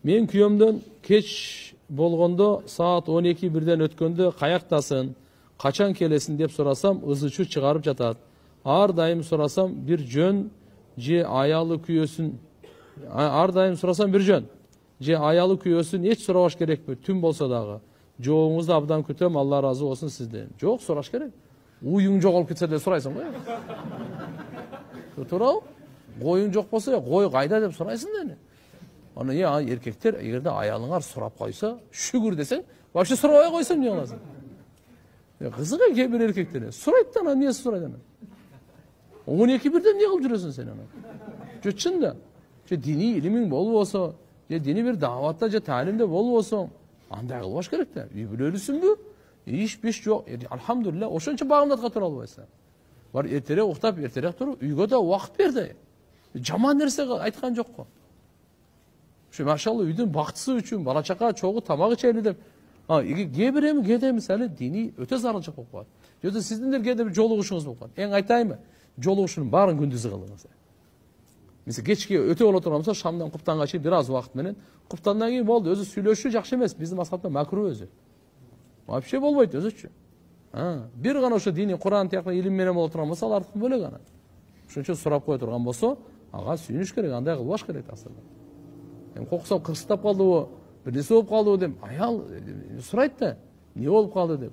Мен күйөөмдөн кеч болгондо саат 12:00 өткөндө каяктасың, качан келесиң деп сурасам, ызычуу чыгарып жатат. Ар дайым сурасам бир жөн же аялы күйөөсүн, ар дайым сурасам бир жөн же аялы күйөөсүн эч сурабаш керекпи? Түн болсо дагы. Жооңузду абдан күтөм, Алла разы болсун сизден. Жок, сураш керек. Уюң жоголуп кетсе деле сурайсың го. Туурабы? Коюң жок болсо, кой кайда деп сурайсың да. Аны эркектер эгерде аялыңар сурап койсо, шүгүр десең, вообще сурабай койсоң эмне кыласың? Кызык кээ бир эркектер сурайт да, эмне сурайт аны? 12:00 эмне кылып жүрөсүң сен аны? Жо чын да. Же диний илимиң болбосо, же диний бир даватта же таалимде болбосо, андай кылбаш керек да. Үй бүлөлүсүңбү? Иш жок. Алхамдулилла, ошончо багымдатка тура албайсың. Бар эртерээк уктап, эртерээк туруп, үйгө да убакыт бер да. Жаман нерсе айткан жок го. Şu maşallah üydün baktısı üçün bala çaka çoğu tamağı içeri de. Gebire mi gede misali dini öte zarılacak okuvar. Yoksa sizin de gede bir joluğuşunuz okuvar. En aytayım mı? Joluğuşunun barın gündüzü kılın mesela. Mesela geçki öte ol oturamsa Şam'dan Kuptan kaçıp biraz vakit menen. Kuptandan keyin boldu. Özü süйлөшүү жакшы эмес. Биздин масхабта макру өзү. Вообще болбойт өзүчү. Bir гана ошо дини Кур'ан тияктуу илим менен боло турган болсо, алардыкы бөлөк ана. Ошончо сурап кое турган болсо, ага сүйүнүш керек, андай кылбаш керек асылда. Koksa kırstap kaldı o, birisi olup kaldı o dem. Ayal surayt da, ne olup kaldı dem.